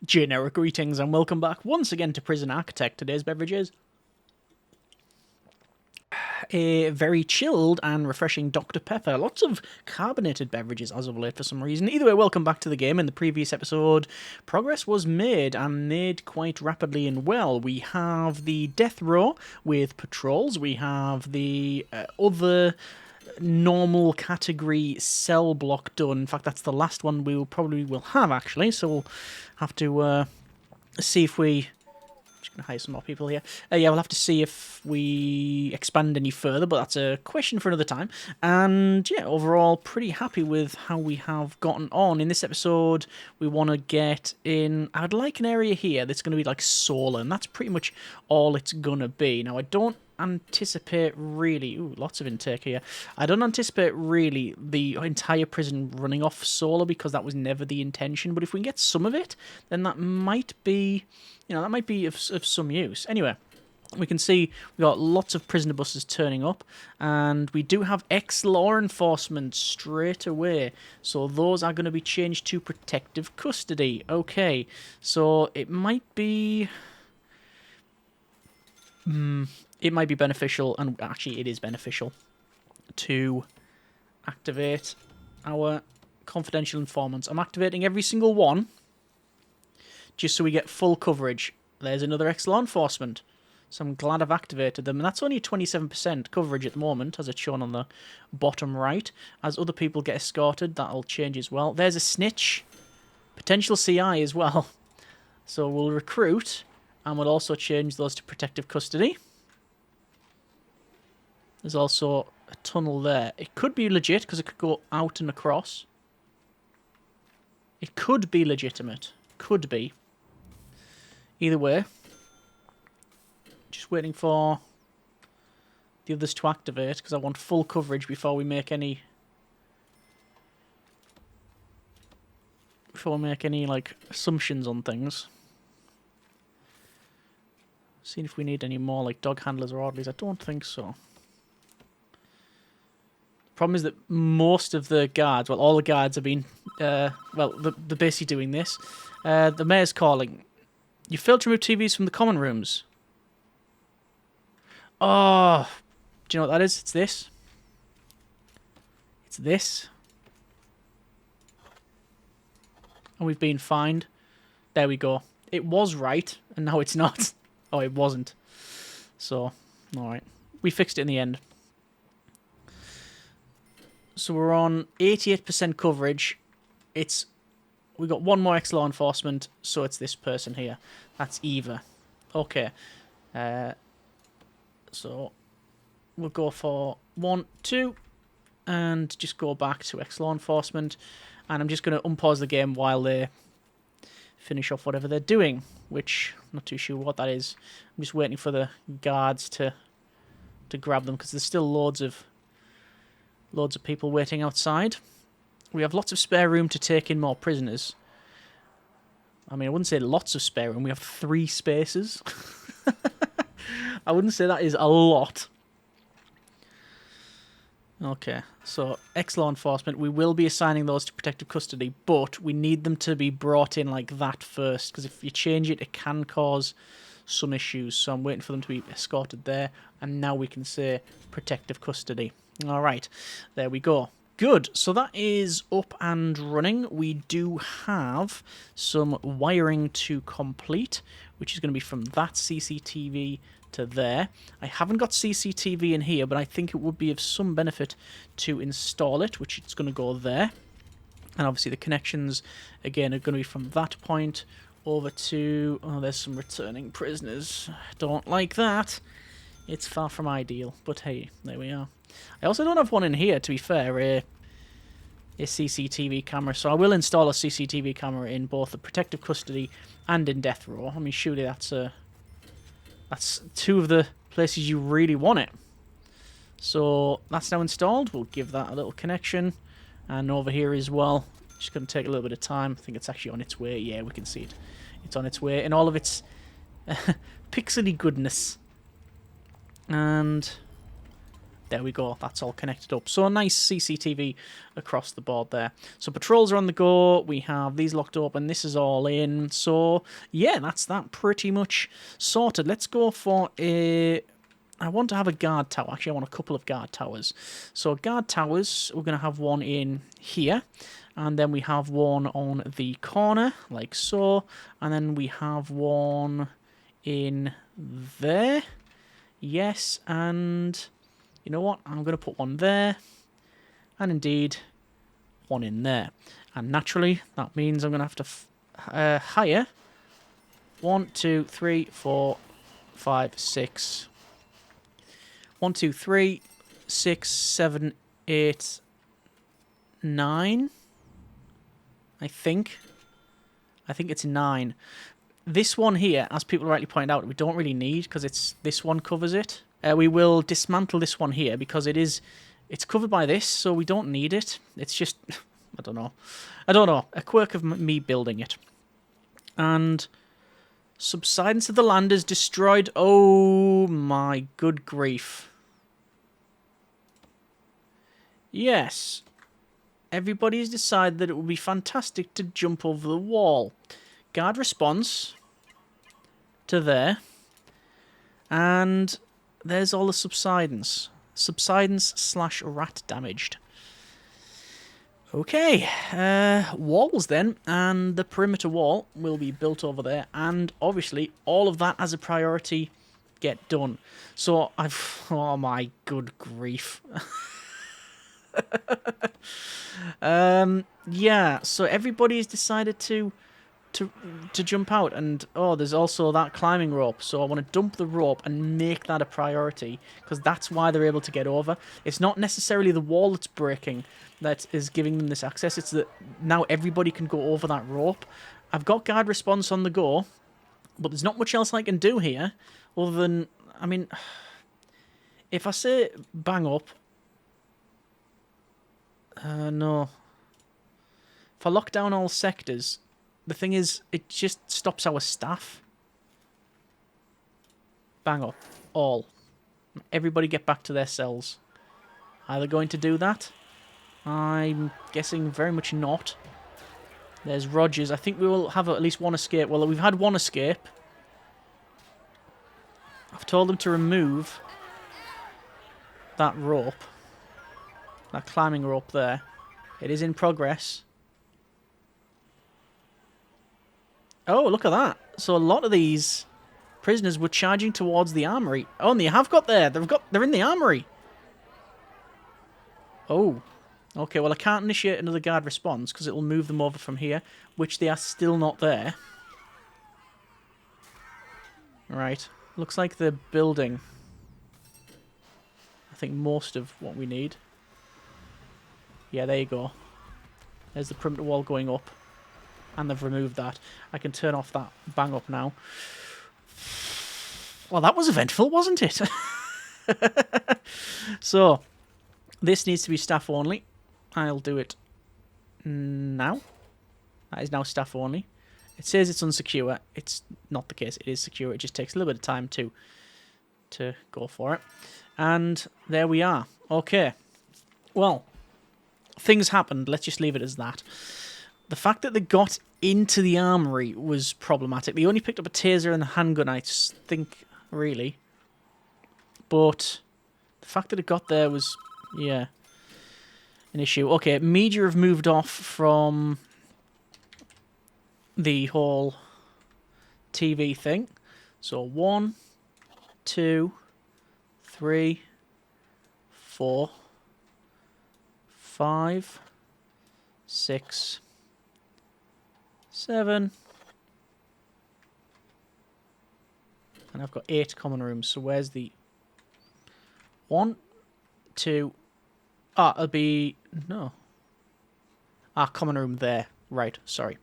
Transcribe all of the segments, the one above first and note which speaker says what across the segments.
Speaker 1: Generic greetings and welcome back once again to Prison Architect. Today's beverage is a very chilled and refreshing Dr. Pepper. Lots of carbonated beverages as of late for some reason. Either way, welcome back to the game. In the previous episode, progress was made and made quite rapidly and well. We have the death row with patrols. We have the other normal category cell block done. In fact, that's the last one we will have actually, so we'll have to see if we... Just gonna hire some more people here. Yeah, we'll have to see if we expand any further, but that's a question for another time. And yeah, overall, pretty happy with how we have gotten on. In this episode, we want to get in... I'd like an area here that's going to be like solar, and that's pretty much all it's going to be. Now, I don't anticipate really... Ooh, lots of intake here. I don't anticipate really the entire prison running off solar because that was never the intention. But if we can get some of it, then that might be... You know, that might be of some use. Anyway, we can see we've got lots of prisoner buses turning up, and we do have ex-law enforcement straight away. So those are going to be changed to protective custody. Okay, so it might be... it might be beneficial, and actually it is beneficial, to activate our confidential informants. I'm activating every single one, just so we get full coverage. There's another ex-law enforcement. So I'm glad I've activated them. And that's only 27% coverage at the moment, as it's shown on the bottom right. As other people get escorted, that'll change as well. There's a snitch. Potential CI as well. So we'll recruit, and we'll also change those to protective custody. There's also a tunnel there. It could be legit, because it could go out and across. It could be legitimate. Could be. Either way, just waiting for the others to activate because I want full coverage before we make any like assumptions on things. Seeing if we need any more like dog handlers or orderlies. I don't think so. Problem is that most of the guards, well, all the guards have been, they're basically doing this. The mayor's calling. You failed to remove TVs from the common rooms. Oh, do you know what that is? It's this. It's this. And we've been fined. There we go. It was right, and now it's not. Oh, it wasn't. So, alright. We fixed it in the end. So we're on 88% coverage. We've got one more ex-law enforcement, so it's this person here. That's Eva. Okay. So we'll go for 1, 2, and just go back to ex-law enforcement. And I'm just going to unpause the game while they finish off whatever they're doing, which I'm not too sure what that is. I'm just waiting for the guards to grab them, because there's still loads of people waiting outside. We have lots of spare room to take in more prisoners. I mean, I wouldn't say lots of spare room. We have 3 spaces. I wouldn't say that is a lot. Okay, so ex-law enforcement. We will be assigning those to protective custody, but we need them to be brought in like that first, because if you change it, it can cause some issues. So I'm waiting for them to be escorted there, and now we can say protective custody. All right, there we go. Good, so that is up and running. We do have some wiring to complete, which is going to be from that CCTV to there. I haven't got CCTV in here, but I think it would be of some benefit to install it, which it's going to go there. And obviously the connections, again, are going to be from that point over to... Oh, there's some returning prisoners. Don't like that. It's far from ideal, but hey, there we are. I also don't have one in here, to be fair, a CCTV camera, so I will install a CCTV camera in both the protective custody and in death row. I mean, surely that's 2 of the places you really want it. So that's now installed. We'll give that a little connection, and over here as well. Just going to take a little bit of time. I think it's actually on its way. Yeah, we can see it. It's on its way in all of its pixely goodness. And There we go. That's all connected up. So a nice CCTV across the board there. So patrols are on the go. We have these locked up, and this is all in. So yeah, that's that pretty much sorted. Let's go for a... I want to have a guard tower. Actually, I want a couple of guard towers. So guard towers, we're going to have one in here. And then we have one on the corner, like so. And then we have one in there. Yes, and... You know what? I'm going to put one there, and indeed, one in there. And naturally, that means I'm going to have to hire 1, 2, 3, 4, 5, 6. 1, 2, 3, 6, 7, 8, 9. I think it's 9. This one here, as people rightly point out, we don't really need because it's this one covers it. We will dismantle this one here because it's covered by this, so we don't need it. It's just, I don't know, a quirk of me building it. And subsidence of the land is destroyed. Oh my good grief. Yes, everybody's decided that it would be fantastic to jump over the wall. Guard response to there, and there's all the subsidence. Subsidence / rat damaged. Okay, walls then, and the perimeter wall will be built over there, and obviously all of that as a priority get done. So oh my good grief. Yeah, so everybody's decided to jump out, and oh, there's also that climbing rope, so I want to dump the rope and make that a priority, because that's why they're able to get over. It's not necessarily the wall that's breaking that is giving them this access, it's that now everybody can go over that rope. I've got guard response on the go, but there's not much else I can do here, other than, I mean, if I say bang up, no. If I lock down all sectors, the thing is, it just stops our staff. Bang up. All. Everybody get back to their cells. Are they going to do that? I'm guessing very much not. There's Rogers. I think we will have at least one escape. Well, we've had one escape. I've told them to remove that rope. That climbing rope there. It is in progress. Oh, look at that. So a lot of these prisoners were charging towards the armory. Oh, and they have got there. They're in the armory. Oh. Okay, well, I can't initiate another guard response because it will move them over from here, which they are still not there. Right. Looks like they're building, I think, most of what we need. Yeah, there you go. There's the perimeter wall going up. And they've removed that. I can turn off that bang up now. Well, that was eventful, wasn't it? So, this needs to be staff only. I'll do it now. That is now staff only. It says it's unsecure. It's not the case. It is secure. It just takes a little bit of time to go for it. And there we are. Okay. Well, things happened. Let's just leave it as that. The fact that they got into the armory was problematic. They only picked up a taser and a handgun, I think, really. But the fact that it got there was, yeah, an issue. Okay, media have moved off from the whole TV thing. So 1, 2, 3, 4, 5, 6, 7, and I've got 8 common rooms. So where's the 1, 2? It'll be no. Common room there. Right. Sorry.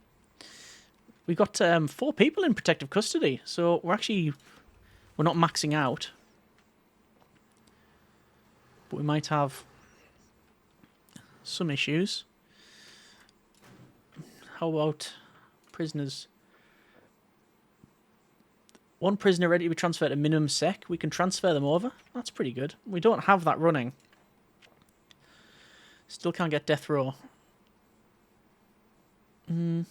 Speaker 1: We got 4 people in protective custody, so we're not maxing out, but we might have some issues. How about prisoners? One prisoner ready to be transferred to minimum sec. We can transfer them over. That's pretty good. We don't have that running. Still can't get death row. Depending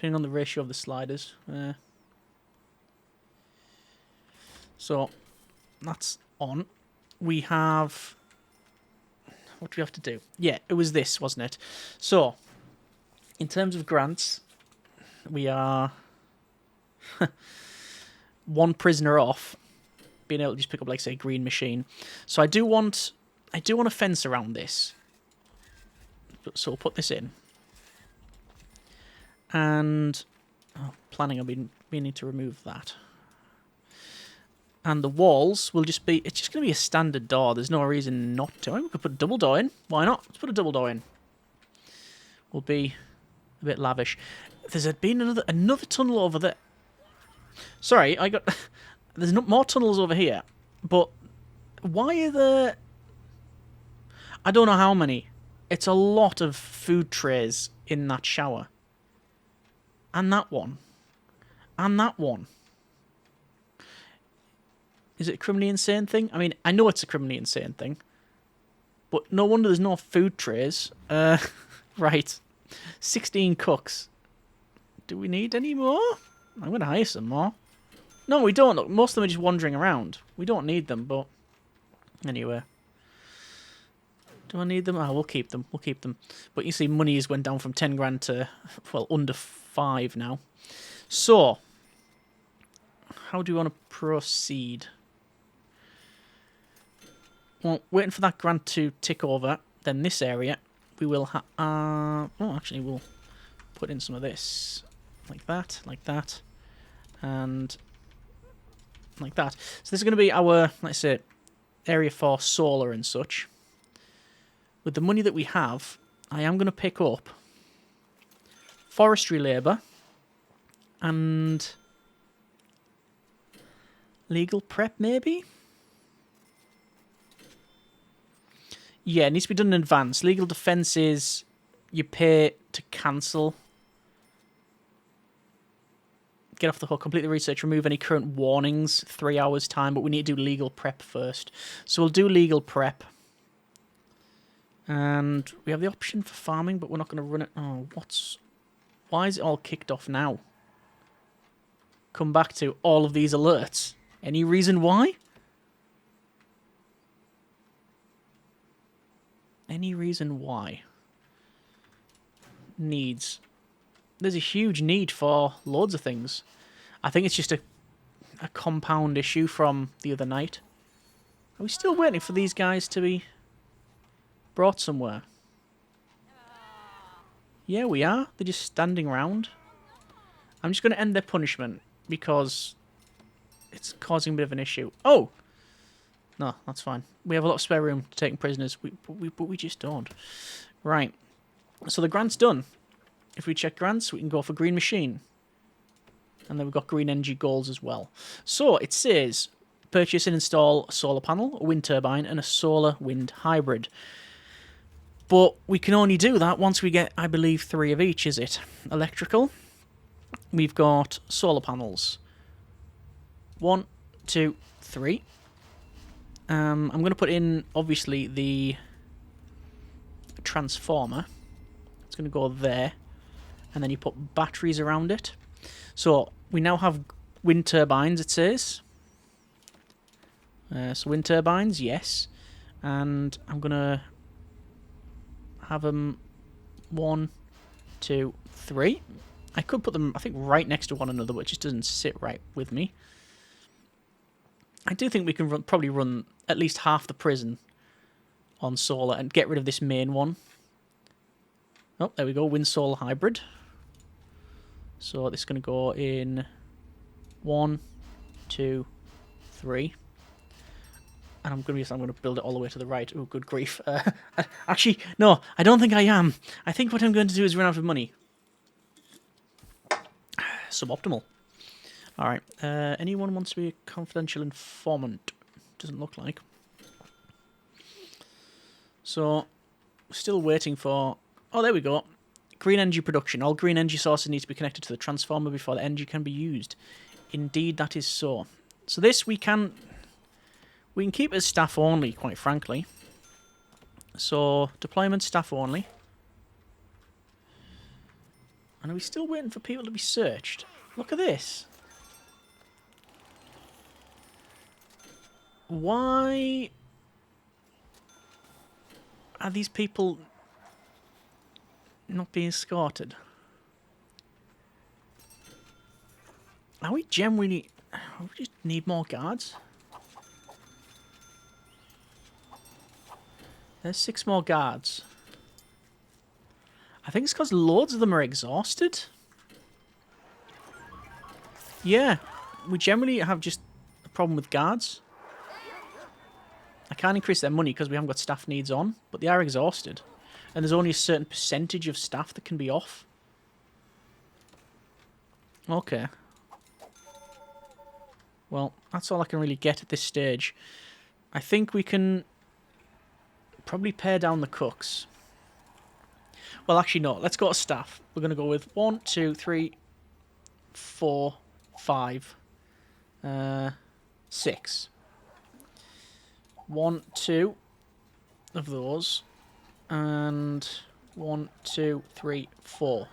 Speaker 1: on the ratio of the sliders. So, that's on. We have... What do we have to do? Yeah, it was this, wasn't it? So, in terms of grants, we are... one prisoner off being able to just pick up, like, say, green machine. So I do want a fence around this. So we'll put this in. And planning, I've been meaning to remove that. And the walls will just be, it's just going to be a standard door. There's no reason not to. We could put a double door in. Why not? Let's put a double door in. We'll be a bit lavish. There's been another tunnel over there. Sorry, there's not more tunnels over here, but why are there... I don't know how many. It's a lot of food trays in that shower. And that one. And that one. Is it a criminally insane thing? I mean, I know it's a criminally insane thing, but no wonder there's no food trays. Right. 16 cooks. Do we need any more? I'm going to hire some more. No, we don't. Look, most of them are just wandering around. We don't need them, but... Anyway. Do I need them? Oh, we'll keep them. We'll keep them. But you see, money has went down from 10 grand to, well, under 5 now. So, how do we want to proceed? Well, waiting for that grant to tick over. Then this area, we will have... oh, actually, we'll put in some of this. Like that. And like that. So this is going to be our, let's say, area for solar and such. With the money that we have, I am going to pick up forestry labour and legal prep, maybe? Yeah, it needs to be done in advance. Legal defence is you pay to cancel. Get off the hook, complete the research, remove any current warnings, 3 hours time, but we need to do legal prep first. So we'll do legal prep. And we have the option for farming, but we're not going to run it. Oh, why is it all kicked off now? Come back to all of these alerts. Any reason why? Any reason why? Needs. There's a huge need for loads of things. I think it's just a compound issue from the other night. Are we still waiting for these guys to be brought somewhere? Yeah, we are. They're just standing around. I'm just going to end their punishment because it's causing a bit of an issue. Oh! No, that's fine. We have a lot of spare room to take prisoners, but we just don't. Right. So the grant's done. If we check grants, we can go for green machine. And then we've got green energy goals as well. So it says purchase and install a solar panel, a wind turbine, and a solar wind hybrid. But we can only do that once we get, I believe, 3 of each, is it? Electrical. We've got solar panels. 1, 2, 3. I'm going to put in, obviously, the transformer. It's going to go there. And then you put batteries around it. So we now have wind turbines, it says. So wind turbines, yes. And I'm going to have them 1, 2, 3. I could put them, I think, right next to one another, but it just doesn't sit right with me. I do think we can probably run at least half the prison on solar and get rid of this main one. Oh, there we go, wind solar hybrid. So this is going to go in 1, 2, 3. And I'm going to build it all the way to the right. Oh, good grief. Actually, no, I don't think I am. I think what I'm going to do is run out of money. Suboptimal. Alright. Anyone wants to be a confidential informant? Doesn't look like. So, still waiting for... Oh, there we go. Green energy production. All green energy sources need to be connected to the transformer before the energy can be used. Indeed, that is so. So this we can keep as staff only, quite frankly. So deployment staff only. And are we still waiting for people to be searched? Look at this. Why are these people not being escorted? Are we genuinely... We just need more guards. There's 6 more guards. I think it's because loads of them are exhausted. Yeah, we generally have just a problem with guards. I can't increase their money because we haven't got staff needs on, but they are exhausted. And there's only a certain percentage of staff that can be off. Okay. Well, that's all I can really get at this stage. I think we can probably pare down the cooks. Well, actually, no. Let's go to staff. We're going to go with 1, 2, 3, 4, 5, 6. 1, 2 of those. And 1, 2, 3, 4.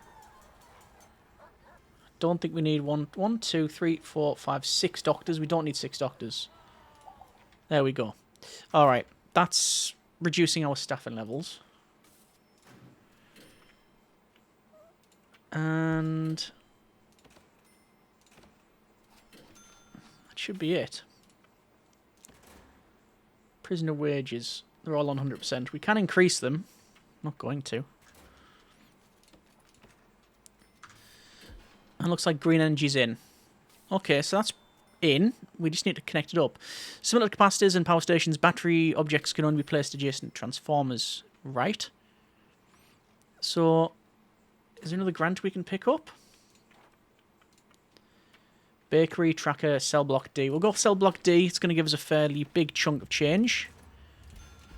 Speaker 1: Don't think we need 1, 2, 3, 4, 5, 6 doctors. We don't need 6 doctors. There we go. Alright, that's reducing our staffing levels. And that should be it. Prisoner wages. They're all on 100%. We can increase them. Not going to. And looks like green energy's in. Okay, so that's in. We just need to connect it up. Similar to capacitors and power stations, battery objects can only be placed adjacent to transformers. Right. So, is there another grant we can pick up? Bakery, tracker, cell block D. We'll go for cell block D. It's going to give us a fairly big chunk of change.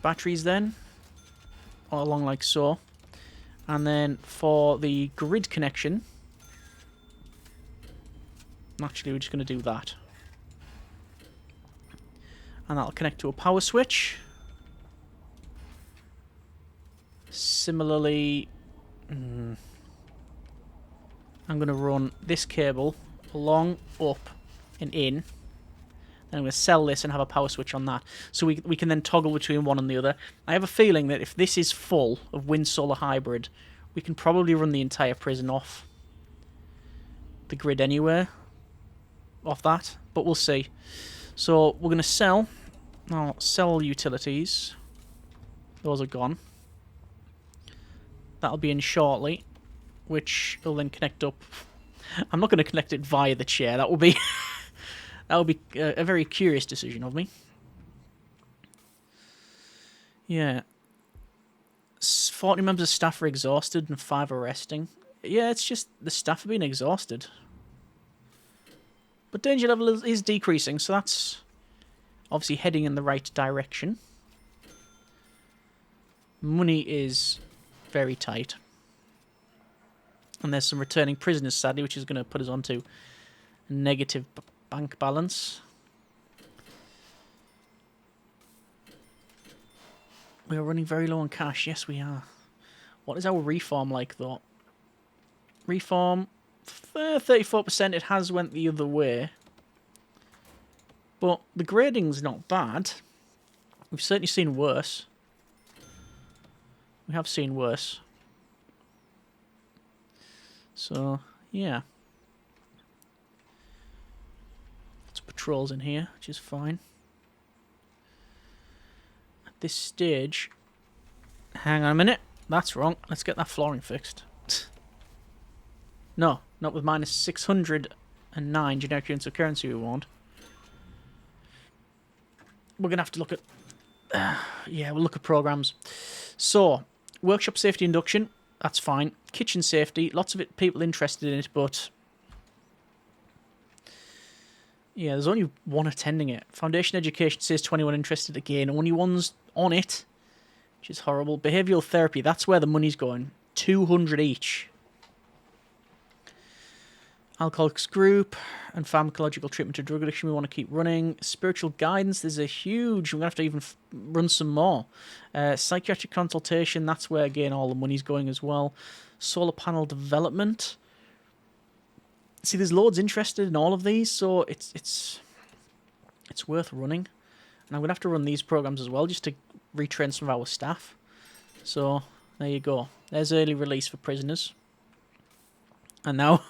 Speaker 1: Batteries then. All along like so. And then for the grid connection... Actually, we're just going to do that. And that'll connect to a power switch. Similarly, I'm going to run this cable along, up, and in. Then I'm going to sell this and have a power switch on that. So we can then toggle between one and the other. I have a feeling that if this is full of wind-solar hybrid, we can probably run the entire prison off the grid anywhere. Off that, but we'll see. So we're going to sell. Now, sell utilities. Those are gone. That'll be in shortly, which will then connect up. I'm not going to connect it via the chair. That will be a very curious decision of me. Yeah. 40 members of staff are exhausted and 5 are resting. Yeah, it's just the staff are being exhausted. But danger level is decreasing, so that's obviously heading in the right direction. Money is very tight. And there's some returning prisoners, sadly, which is going to put us onto a negative bank balance. We are running very low on cash. Yes, we are. What is our reform like, though? Reform... 34%, it has went the other way. But the grading's not bad. We've certainly seen worse. We have seen worse. So, yeah. Lots of patrols in here, which is fine. At this stage... Hang on a minute. That's wrong. Let's get that flooring fixed. No, not with minus 609 generic units of currency we want. We're going to have to look at... yeah, we'll look at programs. So, workshop safety induction, that's fine. Kitchen safety, lots of people interested in it, but... Yeah, there's only one attending it. Foundation education says 21 interested again. Only one's on it, which is horrible. Behavioural therapy, that's where the money's going. 200 each. Alcoholics group and pharmacological treatment to drug addiction we want to keep running. Spiritual guidance, there's a huge... We're going to have to even run some more. Psychiatric consultation, that's where, again, all the money's going as well. Solar panel development. See, there's loads interested in all of these, so it's worth running. And I'm going to have to run these programs as well, just to retrain some of our staff. So, there you go. There's early release for prisoners. And now...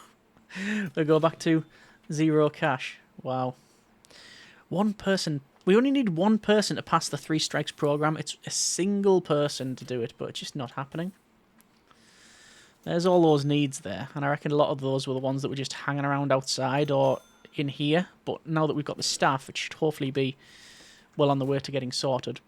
Speaker 1: we'll go back to 0 cash. Wow. One person. We only need one person to pass the 3 strikes program. It's a single person to do it, but it's just not happening. There's all those needs there, and I reckon a lot of those were the ones that were just hanging around outside or in here. But now that we've got the staff, it should hopefully be well on the way to getting sorted.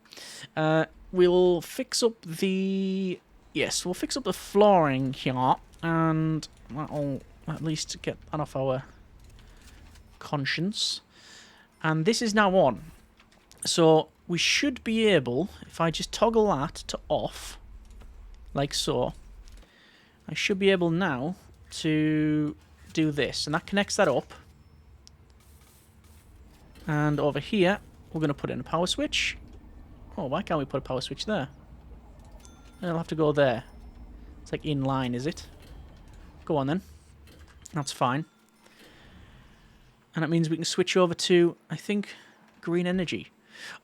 Speaker 1: We'll fix up the... Yes, we'll fix up the flooring here, and that'll... at least get that off our conscience. And this is now on. So we should be able, if I just toggle that to off, like so, I should be able now to do this. And that connects that up. And over here, we're going to put in a power switch. Oh, why can't we put a power switch there? It'll have to go there. It's like in line, is it? Go on then. That's fine. And that means we can switch over to, I think, green energy.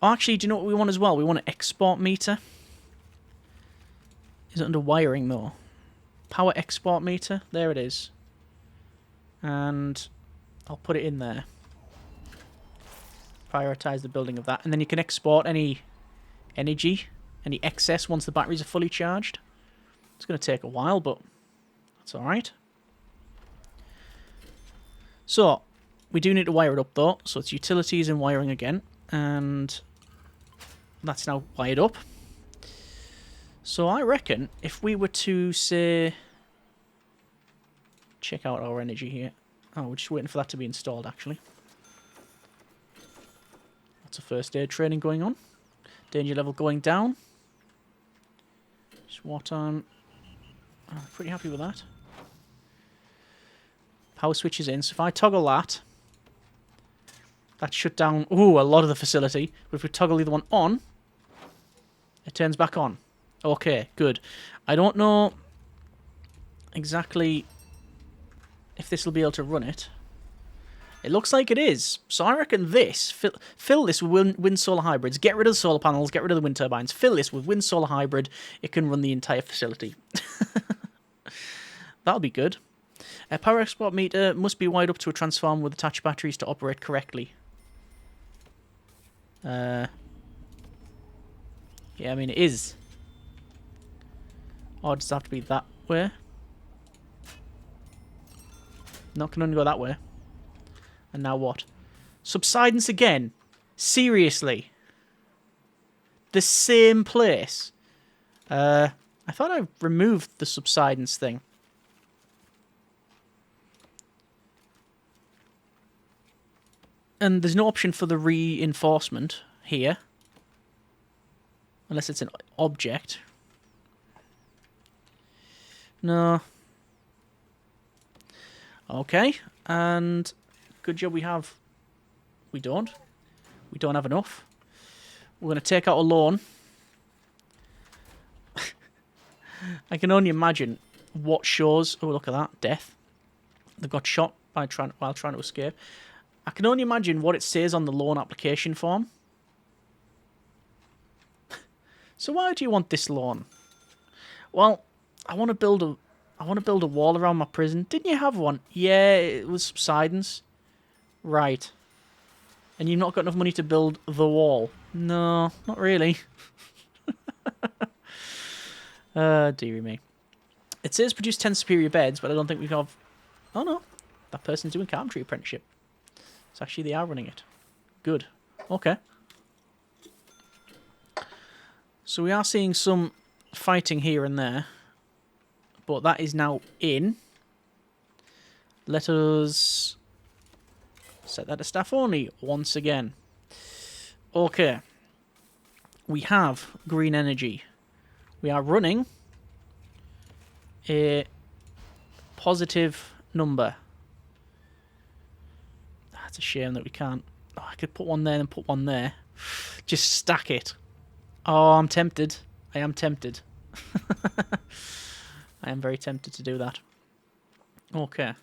Speaker 1: Oh, actually, do you know what we want as well? We want an export meter. Is it under wiring, though? Power export meter. There it is. And I'll put it in there. Prioritize the building of that. And then you can export any energy, any excess once the batteries are fully charged. It's going to take a while, but that's alright. So, we do need to wire it up though, so it's utilities and wiring again, and that's now wired up. So I reckon if we were to, say, check out our energy here. Oh, we're just waiting for that to be installed actually. Lots of first aid training going on. Danger level going down. Just what I'm pretty happy with that. Power switch is in, so if I toggle that, that shut down, ooh, a lot of the facility. But if we toggle the other one on, it turns back on. Okay, good. I don't know exactly if this will be able to run it. It looks like it is. So I reckon this, fill this with wind solar hybrids. Get rid of the solar panels, get rid of the wind turbines. Fill this with wind solar hybrid. It can run the entire facility. That'll be good. A power export meter must be wired up to a transformer with attached batteries to operate correctly. Yeah, I mean, it is. Or does it have to be that way? No, it can only go that way. And now what? Subsidence again? Seriously? The same place? I thought I removed the subsidence thing. And there's no option for the reinforcement here. Unless it's an object. No. Okay. And good job we have... We don't. We don't have enough. We're going to take out a loan. I can only imagine what shows... Oh, look at that. Death. They got shot by while trying to escape. I can only imagine what it says on the loan application form. So why do you want this loan? Well, I want to build a wall around my prison. Didn't you have one? Yeah, it was subsidence. Right. And you've not got enough money to build the wall. No, not really. Dearie me. It says produce 10 superior beds, but I don't think we have... Oh no, that person's doing carpentry apprenticeship. So actually they are running it. Good. Okay. So we are seeing some fighting here and there. But that is now in. Let us set that to staff only once again. Okay. We have green energy. We are running a positive number. That's a shame that we can't. Oh, I could put one there and put one there. Just stack it. Oh, I'm tempted. I am tempted. I am very tempted to do that. Okay.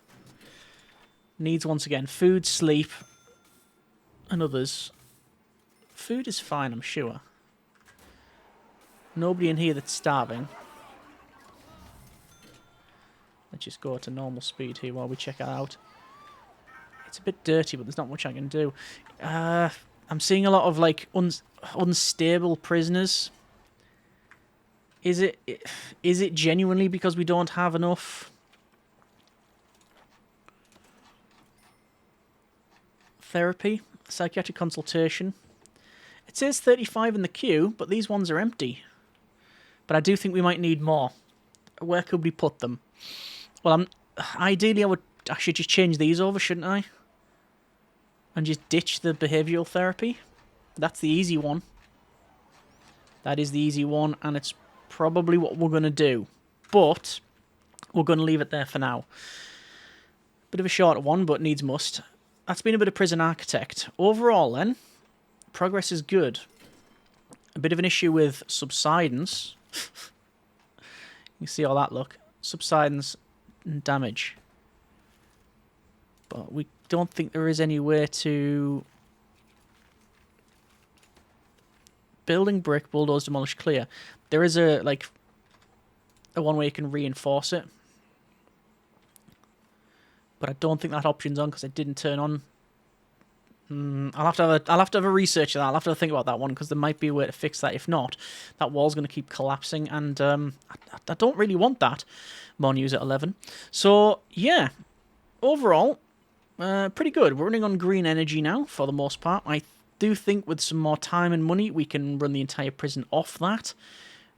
Speaker 1: Needs, once again, food, sleep, and others. Food is fine, I'm sure. Nobody in here that's starving. Let's just go to normal speed here while we check it out. It's a bit dirty, but there's not much I can do. I'm seeing a lot of, like, unstable prisoners. Is it genuinely because we don't have enough therapy, psychiatric consultation? It says 35 in the queue, but these ones are empty. But I do think we might need more. Where could we put them? Well, ideally I should just change these over, shouldn't I? And just ditch the behavioural therapy. That's the easy one. That is the easy one, and it's probably what we're going to do. But we're going to leave it there for now. Bit of a shorter one, but needs must. That's been a bit of Prison Architect. Overall, then, progress is good. A bit of an issue with subsidence. You see all that, look. Subsidence and damage. But we don't think there is any way to... Building brick, bulldoze, demolish, clear. There is a one way you can reinforce it. But I don't think that option's on because it didn't turn on. I'll have to have a research of that. I'll have to think about that one because there might be a way to fix that. If not, that wall's going to keep collapsing, and I don't really want that. More news at 11. So yeah, overall, pretty good. We're running on green energy now for the most part. I do think with some more time and money, we can run the entire prison off that,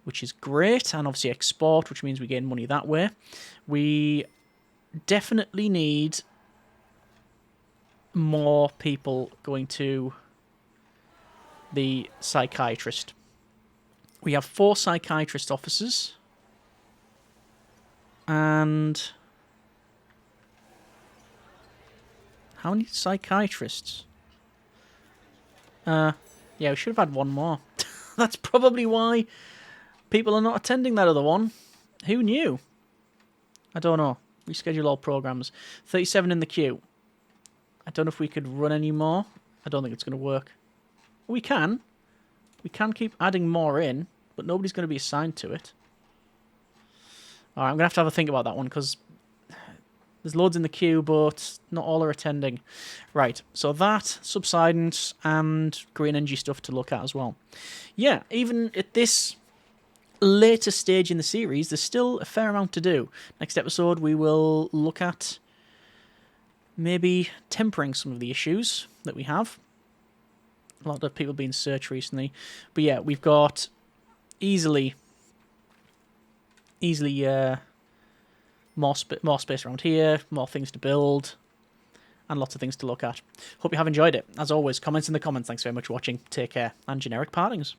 Speaker 1: which is great, and obviously export, which means we gain money that way. We definitely need more people going to the psychiatrist. We have 4 psychiatrist officers. And how many psychiatrists? Yeah, we should have had one more. That's probably why people are not attending that other one. Who knew? I don't know. Reschedule all programs. 37 in the queue. I don't know if we could run any more. I don't think it's going to work. We can. We can keep adding more in, but nobody's going to be assigned to it. Alright, I'm going to have a think about that one, because there's loads in the queue, but not all are attending. Right, so that, subsidence, and green energy stuff to look at as well. Yeah, even at this later stage in the series, there's still a fair amount to do. Next episode, we will look at maybe tempering some of the issues that we have. A lot of people being searched recently. But yeah, we've got easily more space around here, more things to build, and lots of things to look at. Hope you have enjoyed it. As always, comments in the comments. Thanks very much for watching. Take care, and generic partings.